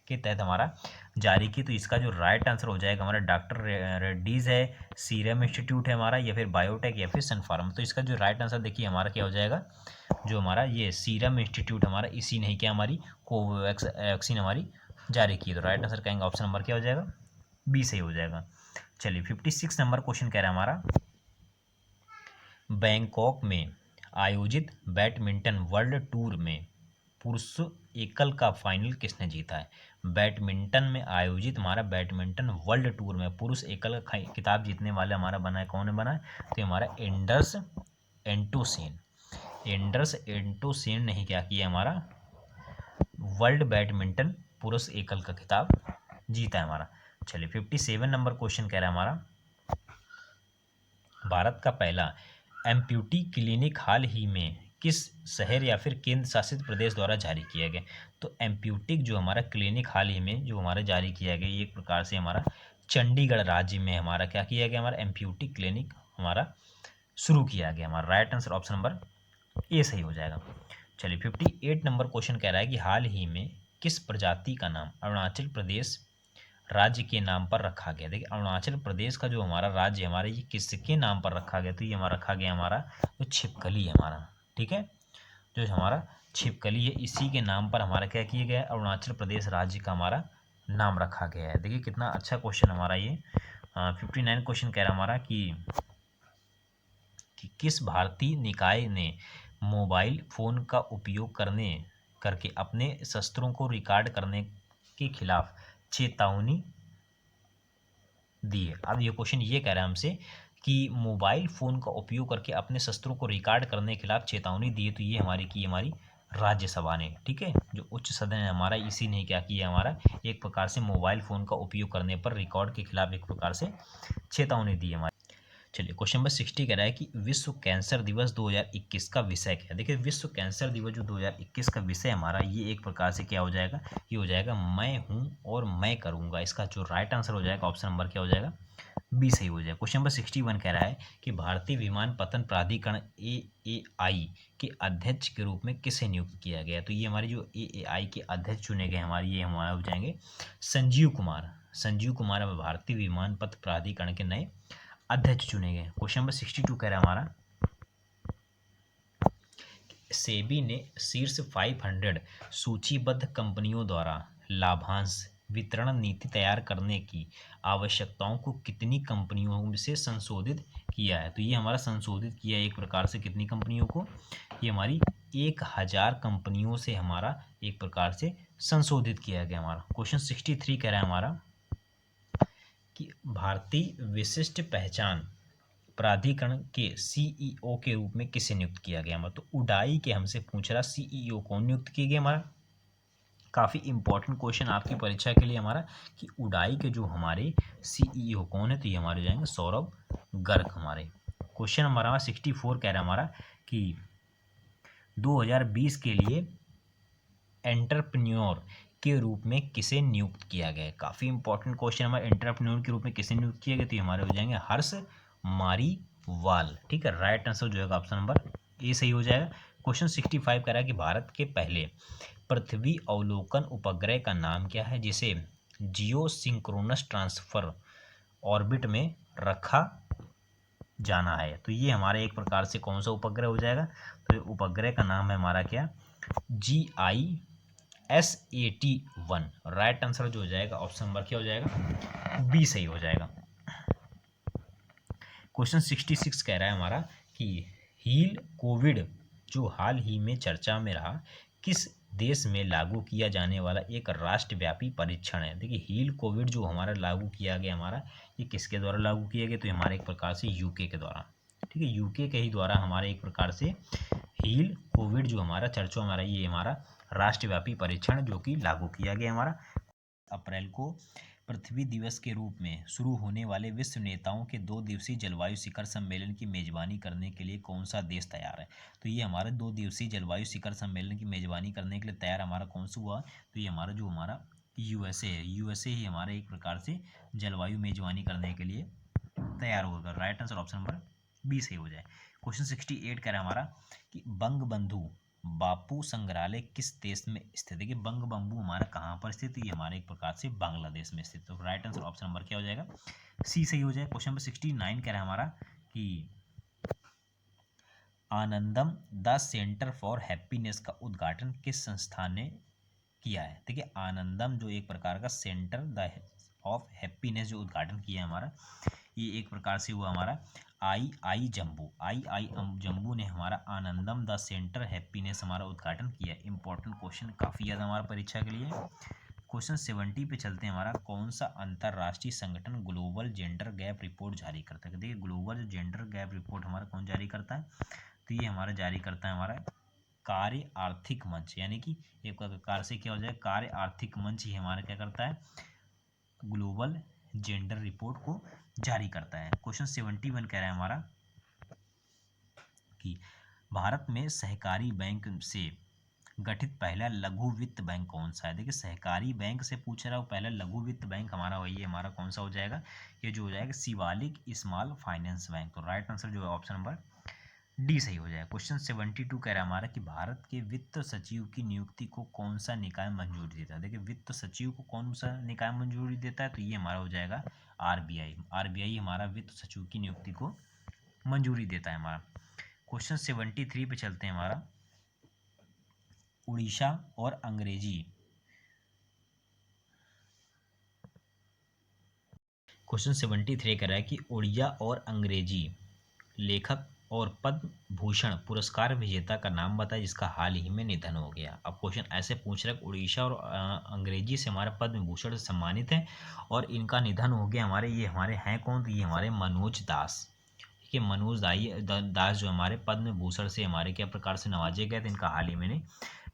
के तहत हमारा जारी की। तो इसका जो राइट आंसर हो जाएगा हमारा डॉक्टर रेड्डीज है, सीरम इंस्टीट्यूट है हमारा, या फिर बायोटेक या फिर सनफार्म। तो इसका जो राइट आंसर देखिए हमारा क्या हो जाएगा, जो हमारा ये सीरम इंस्टीट्यूट हमारा, इसी ने क्या हमारी कोवोवैक्स वैक्सीन हमारी जारी की। तो राइट आंसर कहेंगे ऑप्शन नंबर क्या हो जाएगा, बी सही हो जाएगा। चलिए 56 नंबर क्वेश्चन कह रहा है हमारा, बैंकॉक में आयोजित बैडमिंटन वर्ल्ड टूर में पुरुष एकल का फाइनल किसने जीता है। बैडमिंटन में आयोजित हमारा बैडमिंटन वर्ल्ड टूर में पुरुष एकल का खिताब जीतने वाला हमारा बना है, कौन बना है, तो हमारा एंडर्स एंटोसेन। एंडर्स एंटोसेन ने ही क्या किया हमारा वर्ल्ड बैडमिंटन पुरुष एकल का खिताब जीता है हमारा। चलिए 57 नंबर क्वेश्चन कह रहा है हमारा, भारत का पहला एम्प्यूटी क्लिनिक हाल ही में किस शहर या फिर केंद्र शासित प्रदेश द्वारा जारी किया गया। तो एम्प्यूटिक जो हमारा क्लिनिक हाल ही में जो हमारा जारी किया गया, ये एक प्रकार से हमारा चंडीगढ़ राज्य में हमारा क्या किया गया, हमारा एम्प्यूटिक क्लिनिक हमारा शुरू किया गया। हमारा right answer option number A सही हो जाएगा। चलिए 58 नंबर क्वेश्चन कह रहा है कि हाल ही में किस प्रजाति का नाम अरुणाचल प्रदेश राज्य के नाम पर रखा गया। देखिए अरुणाचल प्रदेश का जो हमारा राज्य हमारा, ये किसके नाम पर रखा गया, तो ये हमारा रखा गया हमारा जो छिपकली है हमारा। ठीक है, जो हमारा छिपकली है इसी के नाम पर हमारा क्या किया गया, अरुणाचल प्रदेश राज्य का हमारा नाम रखा गया है। देखिए कितना अच्छा क्वेश्चन हमारा ये। 59 क्वेश्चन कह रहा है हमारा कि किस भारतीय निकाय ने मोबाइल फ़ोन का उपयोग करके अपने शस्त्रों को रिकॉर्ड करने के खिलाफ चेतावनी दी है। अब ये क्वेश्चन ये कह रहा है हमसे कि मोबाइल फ़ोन का उपयोग करके अपने शस्त्रों को रिकॉर्ड करने के खिलाफ चेतावनी दी है, तो ये हमारी राज्यसभा ने। ठीक है, जो उच्च सदन है हमारा, इसी ने क्या किया हमारा एक प्रकार से मोबाइल फ़ोन का उपयोग करने पर रिकॉर्ड के खिलाफ एक प्रकार से चेतावनी दी है हमारी। चलिए क्वेश्चन नंबर 60 कह रहा है कि विश्व कैंसर दिवस 2021 का विषय क्या है। देखिए विश्व कैंसर दिवस जो 2021 का विषय हमारा, ये एक प्रकार से क्या हो जाएगा, ये हो जाएगा मैं हूँ और मैं करूँगा। इसका जो राइट आंसर हो जाएगा ऑप्शन नंबर क्या हो जाएगा, बी सही हो जाएगा। क्वेश्चन नंबर 61 कह रहा है कि भारतीय विमानपत्तन प्राधिकरण AAI के अध्यक्ष के रूप में किसे नियुक्त किया गया। तो ये हमारी जो AAI के अध्यक्ष चुने गए हमारे, ये हमारे हो जाएंगे संजीव कुमार। संजीव कुमार अब भारतीय विमानपत्तन प्राधिकरण के नए अध्यक्ष चुने गए। क्वेश्चन नंबर 62 कह रहा है हमारा, सेबी ने शीर्ष 500 सूचीबद्ध कंपनियों द्वारा लाभांश वितरण नीति तैयार करने की आवश्यकताओं को कितनी कंपनियों से संशोधित किया है। तो ये हमारा संशोधित किया एक प्रकार से कितनी कंपनियों को, ये हमारी 1000 कंपनियों से हमारा एक प्रकार से संशोधित किया गया हमारा। क्वेश्चन 63 कह रहा है हमारा कि भारतीय विशिष्ट पहचान प्राधिकरण के CEO के रूप में किसे नियुक्त किया गया हमारा। तो उडाई के हमसे पूछ रहा CEO कौन नियुक्त किए गए हमारा। काफ़ी इंपॉर्टेंट क्वेश्चन आपकी परीक्षा के लिए हमारा कि उडाई के जो हमारे CEO कौन है, तो ये हमारे जाएंगे सौरभ गर्ग हमारे। क्वेश्चन हमारा 64 कह रहा है हमारा कि 2020 के लिए एंटरप्रेन्योर के रूप में किसे नियुक्त किया गया है। काफ़ी इंपॉर्टेंट क्वेश्चन हमारे, एंटरप्रेन्योर के रूप में किसे नियुक्त किया गया, तो हमारे हो जाएंगे हर्ष मारीवाल। ठीक है, राइट आंसर जो है ऑप्शन नंबर ए सही हो जाएगा। क्वेश्चन 65 कह रहा है कि भारत के पहले पृथ्वी अवलोकन उपग्रह का नाम क्या है, जिसे जियो सिंक्रोनस ट्रांसफर ऑर्बिट में रखा जाना है। तो ये हमारे एक प्रकार से कौन सा उपग्रह हो जाएगा, तो उपग्रह का नाम है हमारा क्या, GISAT-1। राइट आंसर जो हो जाएगा ऑप्शन नंबर क्या हो जाएगा, बी सही हो जाएगा। क्वेश्चन 66 कह रहा है हमारा कि हील कोविड जो हाल ही में चर्चा में रहा, किस देश में लागू किया जाने वाला एक राष्ट्रव्यापी परीक्षण है। देखिए हील कोविड जो हमारा लागू किया गया हमारा, ये किसके द्वारा लागू किया गया, तो हमारे एक प्रकार से यूके के द्वारा। ठीक है, यूके के ही द्वारा हमारे एक प्रकार से हील कोविड जो हमारा चर्चा हमारा, ये हमारा राष्ट्रव्यापी परीक्षण जो कि लागू किया गया हमारा। अप्रैल को पृथ्वी दिवस के रूप में शुरू होने वाले विश्व नेताओं के 2 दिवसीय जलवायु शिखर सम्मेलन की मेजबानी करने के लिए कौन सा देश तैयार है। तो ये हमारे 2 दिवसीय जलवायु शिखर सम्मेलन की मेजबानी करने के लिए तैयार हमारा कौन सा हुआ, तो ये हमारा जो हमारा यूएसए है। यूएसए ही हमारे एक प्रकार से जलवायु मेजबानी करने के लिए तैयार होगा। Right answer option number B सही हो जाए। क्वेश्चन 68 कह रहा है हमारा कि बंग बंधु बापू संग्रहालय किस देश में स्थित है। कि बंग बंधु हमारा कहाँ पर स्थित है, ये हमारे एक प्रकार से बांग्लादेश में स्थित। तो राइट आंसर ऑप्शन नंबर क्या हो जाएगा, सी सही हो जाए। क्वेश्चन नंबर 69 कह रहा है हमारा कि आनंदम द सेंटर फॉर हैप्पीनेस का उद्घाटन किस संस्थान ने किया है। देखिए आनंदम जो एक प्रकार का सेंटर द ऑफ हैप्पीनेस जो उद्घाटन किया है हमारा, ये एक प्रकार से हुआ हमारा आई जम्बू ने हमारा आनंदम द सेंटर हैप्पीनेस हमारा उद्घाटन किया। इंपॉर्टेंट क्वेश्चन काफ़ी ज़्यादा हमारा परीक्षा के लिए। क्वेश्चन 70 पे चलते हैं हमारा, कौन सा अंतरराष्ट्रीय संगठन ग्लोबल जेंडर गैप रिपोर्ट जारी करता है। देखिए ग्लोबल जेंडर गैप रिपोर्ट हमारा कौन जारी करता है, तो ये हमारा जारी करता है हमारा कार्य आर्थिक मंच, यानी कि एक प्रकार से क्या हो जाए, कार्य आर्थिक मंच ही हमारा क्या करता है, ग्लोबल जेंडर रिपोर्ट को जारी करता है। क्वेश्चन 71 कह रहा है हमारा कि भारत में सहकारी बैंक से गठित पहला लघु वित्त बैंक कौन सा है। देखिए सहकारी बैंक से पूछ रहा हो, पहला लघु वित्त बैंक हमारा वही है, हमारा कौन सा हो जाएगा, ये जो हो जाएगा शिवालिक स्मॉल फाइनेंस बैंक। तो राइट आंसर जो है ऑप्शन नंबर डी सही हो जाएगा। क्वेश्चन 72 कह रहा है हमारा कि भारत के वित्त सचिव की नियुक्ति को कौन सा निकाय मंजूरी देता है। देखिए वित्त सचिव को कौन सा निकाय मंजूरी देता है, तो ये हमारा हो जाएगा आरबीआई। आरबीआई हमारा वित्त सचिव की नियुक्ति को मंजूरी देता है हमारा। क्वेश्चन 73 पे चलते हैं हमारा, उड़ीसा और अंग्रेजी। क्वेश्चन 73 कह रहा है कि उड़िया और अंग्रेजी लेखक और पद्म भूषण पुरस्कार विजेता का नाम बताए जिसका हाल ही में निधन हो गया। अब क्वेश्चन ऐसे पूछ रहा है, उड़ीसा और अंग्रेजी से हमारे पद्म भूषण से सम्मानित हैं और इनका निधन हो गया हमारे, ये हमारे हैं कौन, तो ये हमारे मनोज दास। ठीक है, मनोज दास जो हमारे पद्म भूषण से हमारे क्या प्रकार से नवाजे गए थे, इनका हाल ही में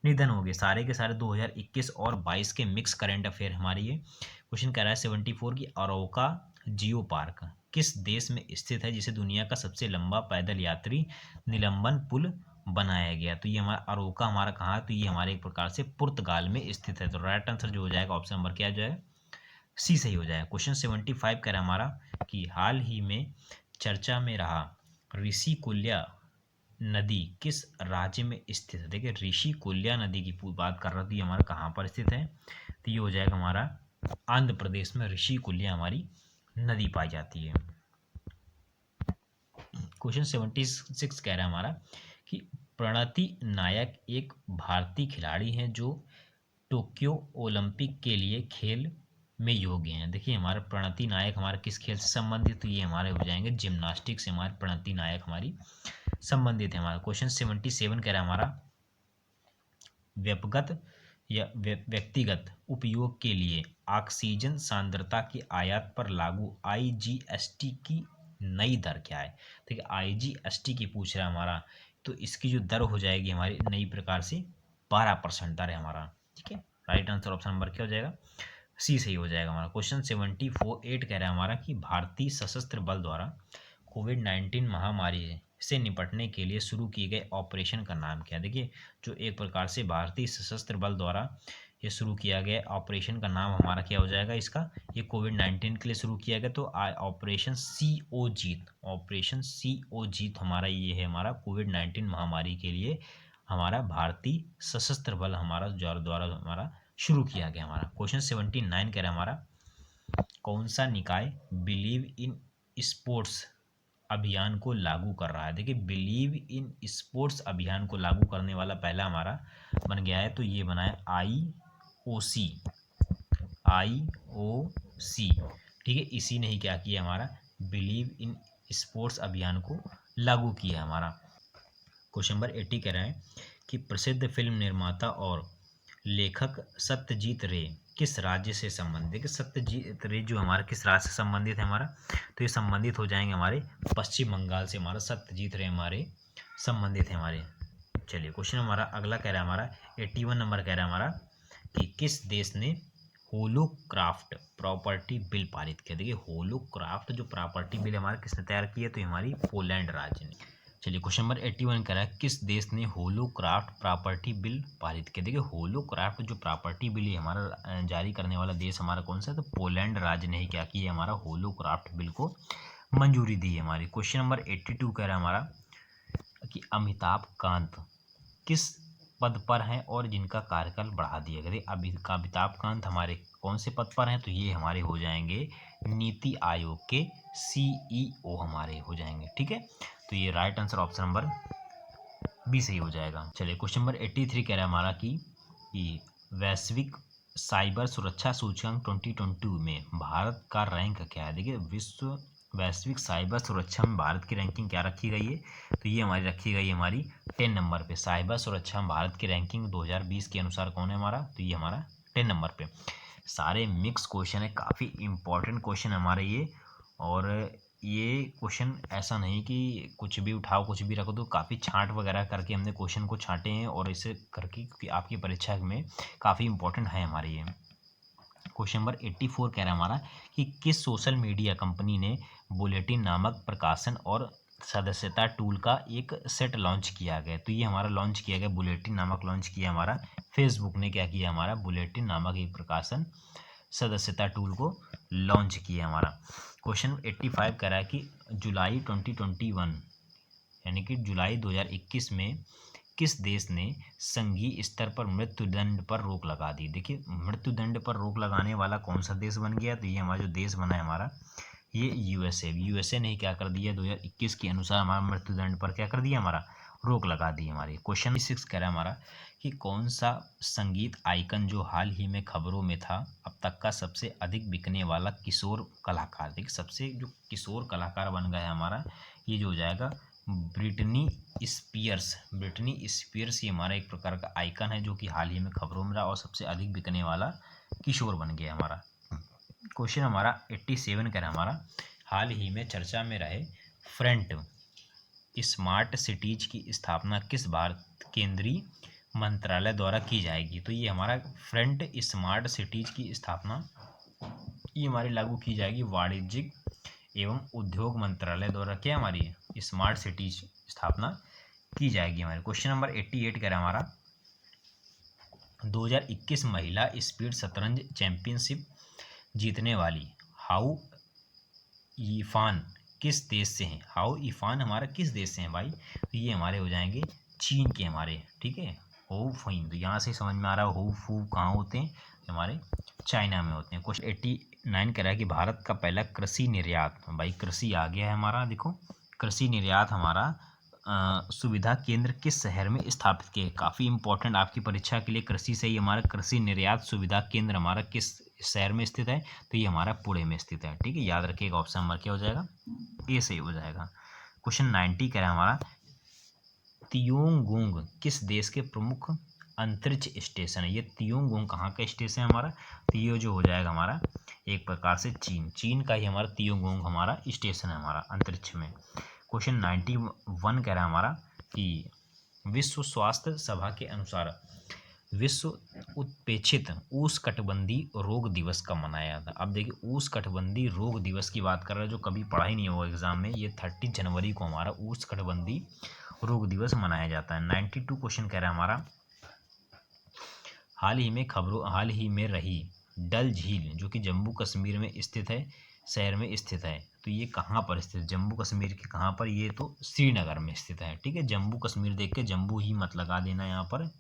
निधन हो गए। सारे के सारे 2021 और 22 के मिक्स करंट अफेयर हमारी ये। क्वेश्चन कह रहा है 74 की अरोका जियो पार्क किस देश में स्थित है जिसे दुनिया का सबसे लंबा पैदल यात्री निलंबन पुल बनाया गया। तो ये हमारा अरोका हमारा कहाँ है, तो ये हमारे एक प्रकार से पुर्तगाल में स्थित है। तो राइट आंसर जो हो जाएगा ऑप्शन नंबर क्या जो है सी सही हो जाएगा। क्वेश्चन 75 कह रहा है हमारा कि हाल ही में चर्चा में रहा ऋषिकुल्या नदी किस राज्य में स्थित है। देखिए ऋषिकुल्या नदी की बात कर रहा था, ये हमारा कहाँ पर स्थित है, तो ये हो जाएगा हमारा आंध्र प्रदेश में ऋषिकुल्या हमारी नदी पाई जाती है। क्वेश्चन 76 कह रहा है हमारा कि प्रणति नायक एक भारतीय खिलाड़ी हैं जो टोक्यो ओलंपिक के लिए खेल में योग्य हैं। देखिए हमारा प्रणति नायक हमारा किस खेल से संबंधित, तो ये हमारे हो जाएंगे जिम्नास्टिक से हमारे प्रणति नायक हमारी संबंधित है हमारा। क्वेश्चन 77 कह रहा है हमारा व्यक्तिगत उपयोग के लिए ऑक्सीजन सांद्रता की आयात पर लागू आईजीएसटी की नई दर क्या है। ठीक है, आईजीएसटी की पूछ रहा है हमारा, तो इसकी जो दर हो जाएगी हमारी नई प्रकार से 12% दर है हमारा। ठीक है, राइट आंसर ऑप्शन नंबर क्या हो जाएगा, सी सही हो जाएगा हमारा। क्वेश्चन 78 कह रहा है हमारा कि भारतीय सशस्त्र बल द्वारा कोविड-19 महामारी से निपटने के लिए शुरू किए गए ऑपरेशन का नाम क्या है। देखिए जो एक प्रकार से भारतीय सशस्त्र बल द्वारा ये शुरू किया गया ऑपरेशन का नाम हमारा क्या हो जाएगा, इसका ये कोविड-19 के लिए शुरू किया गया, तो ऑपरेशन सीओ जीत, ऑपरेशन सीओ जीत हमारा ये है हमारा कोविड-19 महामारी के लिए हमारा भारतीय सशस्त्र बल हमारा द्वारा हमारा शुरू किया गया हमारा। क्वेश्चन 79 कह रहा है हमारा कौन सा निकाय बिलीव इन स्पोर्ट्स अभियान को लागू कर रहा है? देखिए, बिलीव इन स्पोर्ट्स अभियान को लागू करने वाला पहला हमारा बन गया है, तो ये बना है IOC। ठीक है, इसी ने ही क्या किया, हमारा बिलीव इन स्पोर्ट्स अभियान को लागू किया हमारा। क्वेश्चन नंबर 80 कह रहे हैं कि प्रसिद्ध फिल्म निर्माता और लेखक सत्यजीत रे किस राज्य से संबंधित है? सत्यजीत रे जो हमारा किस राज्य से संबंधित है हमारा, तो ये संबंधित हो जाएंगे हमारे पश्चिम बंगाल से। हमारा सत्यजीत रे हमारे संबंधित है हमारे। चलिए, क्वेश्चन हमारा अगला कह रहा है हमारा 81 नंबर कह रहा है हमारा कि किस देश ने होलोक्राफ्ट प्रॉपर्टी बिल पारित किया? देखिए, होलोक्राफ्ट जो प्रॉपर्टी बिल हमारा किसने तैयार किया, तो हमारी पोलैंड राज्य ने। चलिए, क्वेश्चन नंबर 81 कह रहा है किस देश ने होलोक्राफ्ट प्रॉपर्टी बिल पारित किया? देखिए, होलोक्राफ्ट जो प्रॉपर्टी बिल है हमारा जारी करने वाला देश हमारा कौन सा है, तो पोलैंड राज्य ने ही क्या किया, हमारा होलोक्राफ्ट बिल को मंजूरी दी है हमारी। क्वेश्चन नंबर 82 कह रहा है हमारा कि अमिताभ कांत किस पद पर हैं और जिनका कार्यकाल बढ़ा दिया गया? अमिताभ कांत हमारे कौन से पद पर हैं, तो ये हमारे हो जाएंगे नीति आयोग के CEO हमारे हो जाएंगे। ठीक है, तो ये right answer option number B सही हो जाएगा। चलिए, क्वेश्चन नंबर 83 कह रहा है हमारा कि वैश्विक साइबर सुरक्षा सूचकांक 2022 में भारत का रैंक क्या है? देखिए, विश्व वैश्विक साइबर सुरक्षा में भारत की रैंकिंग क्या रखी गई है, तो ये हमारी रखी गई है हमारी 10 नंबर पे। साइबर सुरक्षा में भारत की रैंकिंग 2020 के अनुसार कौन है हमारा, तो ये हमारा 10 नंबर पे। सारे मिक्स क्वेश्चन है, काफ़ी इंपॉर्टेंट क्वेश्चन हमारे ये। और ये क्वेश्चन ऐसा नहीं कि कुछ भी उठाओ कुछ भी रखो, तो काफ़ी छांट वगैरह करके हमने क्वेश्चन को छांटे हैं और इसे करके, क्योंकि आपकी परीक्षा में काफ़ी इंपॉर्टेंट है हमारे ये। क्वेश्चन नंबर 84 कह रहा है हमारा कि किस सोशल मीडिया कंपनी ने बुलेटिन नामक प्रकाशन और सदस्यता टूल का एक सेट लॉन्च किया गया? तो ये हमारा लॉन्च किया गया, बुलेटिन नामक लॉन्च किया हमारा फेसबुक ने क्या किया, हमारा बुलेटिन नामक एक प्रकाशन सदस्यता टूल को लॉन्च किया हमारा। क्वेश्चन 85 कह रहा है कि जुलाई 2021 यानी कि जुलाई 2021 में किस देश ने संघीय स्तर पर मृत्युदंड पर रोक लगा दी? देखिए, मृत्युदंड पर रोक लगाने वाला कौन सा देश बन गया, तो ये हमारा जो देश बना है हमारा ये यूएसए ने क्या कर दिया, 2021 के अनुसार हमारा मृत्युदंड पर क्या कर दिया, हमारा रोक लगा दी हमारी। क्वेश्चन 6 कह रहा है हमारा कि कौन सा संगीत आइकन जो हाल ही में खबरों में था अब तक का सबसे अधिक बिकने वाला किशोर कलाकार? देखिए, सबसे जो किशोर कलाकार बन गया है हमारा, ये जो हो जाएगा ब्रिटनी स्पीयर्स। ये हमारा एक प्रकार का आइकन है जो कि हाल ही में खबरों में रहा और सबसे अधिक बिकने वाला किशोर बन गया हमारा। क्वेश्चन हमारा 87 का हमारा हाल ही में चर्चा में रहे फ्रंट स्मार्ट सिटीज की स्थापना किस भारत केंद्रीय मंत्रालय द्वारा की जाएगी? तो ये हमारा फ्रंट स्मार्ट सिटीज की स्थापना ये हमारी लागू की जाएगी वाणिज्यिक एवं उद्योग मंत्रालय द्वारा। क्या हमारी स्मार्ट सिटीज स्थापना की जाएगी हमारे। क्वेश्चन नंबर 88 कह रहा है हमारा 2021 महिला स्पीड शतरंज चैंपियनशिप जीतने वाली हाउ यीफान किस देश से हैं? हाउ यीफान हमारा किस देश से हैं भाई, तो ये हमारे हो जाएंगे चीन के हमारे। ठीक है, हो फाइन, तो यहाँ से समझ में आ रहा है हो फू कहाँ होते हैं, हमारे चाइना में होते हैं। क्वेश्चन 89 कह रहा है कि भारत का पहला कृषि निर्यात, भाई कृषि आ गया है हमारा, देखो कृषि निर्यात हमारा सुविधा केंद्र किस शहर में स्थापित किए? काफ़ी इंपॉर्टेंट आपकी परीक्षा के लिए कृषि से ही हमारा कृषि निर्यात सुविधा केंद्र हमारा किस शहर में स्थित है, तो ये हमारा पुणे में स्थित है। ठीक है, याद रखिएगा ऑप्शन नंबर क्या हो जाएगा, ए सही हो जाएगा। क्वेश्चन 90 कह रहा है हमारा तियोंगोंग किस देश के प्रमुख अंतरिक्ष स्टेशन है? ये तियोंगोंग कहाँ का स्टेशन है हमारा, तो ये जो हो जाएगा हमारा एक प्रकार से चीन का ही हमारा तियोंगोंग हमारा स्टेशन है हमारा अंतरिक्ष में। क्वेश्चन 91 कह रहा है हमारा कि विश्व स्वास्थ्य सभा के अनुसार विश्व उत्प्रेक्षित उष्णकटिबंधीय रोग दिवस कब मनाया जाता है? अब देखिए, उष्णकटिबंधीय रोग दिवस की बात कर रहे हैं जो कभी पढ़ा ही नहीं होगा एग्जाम में, ये 30 जनवरी को हमारा उष्णकटिबंधीय रोग दिवस मनाया जाता है। 92 क्वेश्चन कह रहा है हमारा हाल ही में रही डल झील जो कि जम्मू कश्मीर में स्थित है, शहर में स्थित है, तो ये कहाँ पर स्थित है? जम्मू कश्मीर के कहाँ पर, ये तो श्रीनगर में स्थित है। ठीक है, जम्मू कश्मीर देख के जम्मू ही मत लगा देना यहाँ पर,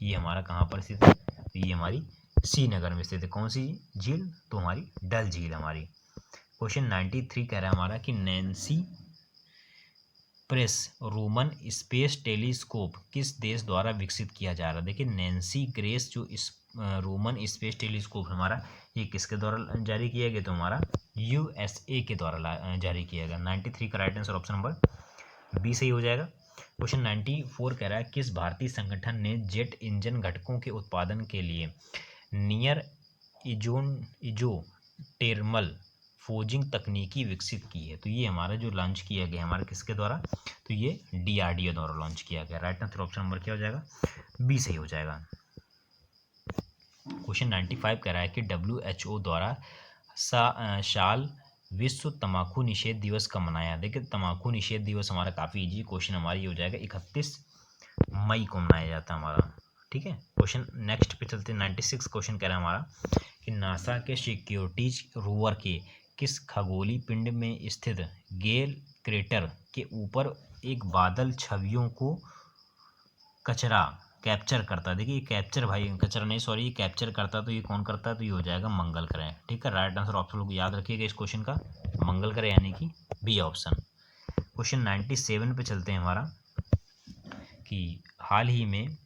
ये हमारा कहाँ पर स्थित है, तो ये हमारी श्रीनगर में स्थित है। कौन सी झील? तो हमारी डल झील हमारी। क्वेश्चन 93 कह रहा है हमारा कि Nancy press Roman space telescope किस देश द्वारा विकसित किया जा रहा है? देखिए नैन्सी ग्रेस जो इस रोमन स्पेस टेलीस्कोप हमारा, ये किसके द्वारा जारी किया गया? तो हमारा USA के द्वारा जारी किया गया। 93 का right answer option number B सही हो जाएगा। क्वेश्चन 94 कह रहा है किस भारतीय संगठन ने जेट इंजन घटकों के उत्पादन के लिए नियर इजोटेर्मल फोजिंग तकनीकी विकसित की है? तो ये हमारा जो लॉन्च किया गया हमारा किसके द्वारा? तो ये DRDO द्वारा लॉन्च किया गया। राइट आंसर ऑप्शन नंबर क्या हो जाएगा? बी सही हो जाएगा। क्वेश्चन 95 कह रहा है कि WHO द्वारा साल विश्व तंबाकू निषेध दिवस कब मनाया? देखिए तंबाकू निषेध दिवस हमारा काफ़ी इजी क्वेश्चन हमारी हो जाएगा 31 मई को मनाया जाता है हमारा। ठीक है, क्वेश्चन नेक्स्ट पे चलते हैं। 96 क्वेश्चन कह रहा है हमारा कि नासा के सिक्योरिटीज रोवर के किस खगोलीय पिंड में स्थित गेल क्रेटर के ऊपर एक बादल छवियों को कचरा कैप्चर करता है? देखिए ये कैप्चर भाई कचरा नहीं सॉरी ये कैप्चर करता है, तो ये कौन करता है? तो ये हो जाएगा मंगल ग्रह। ठीक है, राइट आंसर ऑप्शन लोग याद रखिएगा इस क्वेश्चन का, मंगल ग्रह यानी कि बी ऑप्शन। क्वेश्चन 97 पे चलते हैं हमारा कि हाल ही में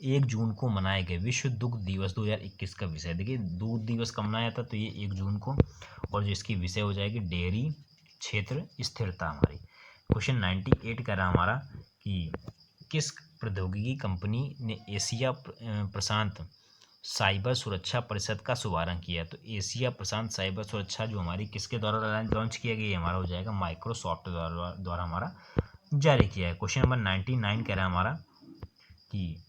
1 जून को मनाए गए विश्व दुग्ध दिवस 2021 का विषय। देखिए दूध दिवस कब मनाया था? तो ये 1 जून को, और जो इसकी विषय हो जाएगी डेयरी क्षेत्र स्थिरता हमारी। क्वेश्चन 98 कह रहा हमारा कि किस प्रौद्योगिकी कंपनी ने एशिया प्रशांत साइबर सुरक्षा परिषद का शुभारंभ किया? तो एशिया प्रशांत साइबर सुरक्षा जो हमारी किसके द्वारा लॉन्च किया गया? हमारा हो जाएगा माइक्रोसॉफ्ट द्वारा हमारा जारी किया है। क्वेश्चन नंबर 99 कह रहा है हमारा कि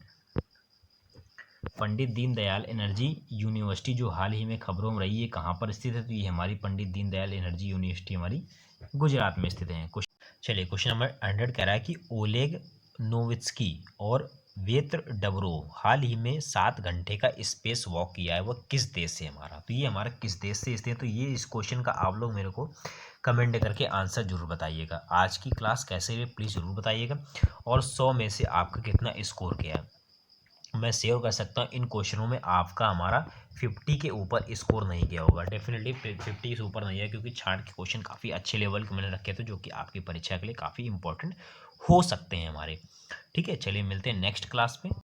पंडित दीनदयाल एनर्जी यूनिवर्सिटी जो हाल ही में खबरों में रही है कहाँ पर स्थित है? तो ये हमारी पंडित दीनदयाल एनर्जी यूनिवर्सिटी हमारी गुजरात में स्थित है। चलिए क्वेश्चन नंबर 100 कह रहा है कि ओलेग नोवित्स्की और वेत्र डबरोव हाल ही में 7 घंटे का स्पेस वॉक किया है, वह किस देश से हमारा? तो ये हमारा किस देश से स्थित है? तो ये इस क्वेश्चन का आप लोग मेरे को कमेंट करके आंसर जरूर बताइएगा। आज की क्लास कैसे रही प्लीज़ जरूर बताइएगा, और 100 में से आपका कितना स्कोर किया है? मैं शेयर कर सकता हूँ इन क्वेश्चनों में आपका हमारा 50 के ऊपर स्कोर नहीं गया होगा, डेफिनेटली 50 से ऊपर नहीं है, क्योंकि छाट के क्वेश्चन काफ़ी अच्छे लेवल के मैंने रखे थे जो कि आपकी परीक्षा के लिए काफ़ी इंपॉर्टेंट हो सकते हैं हमारे। ठीक है, चलिए मिलते हैं नेक्स्ट क्लास में।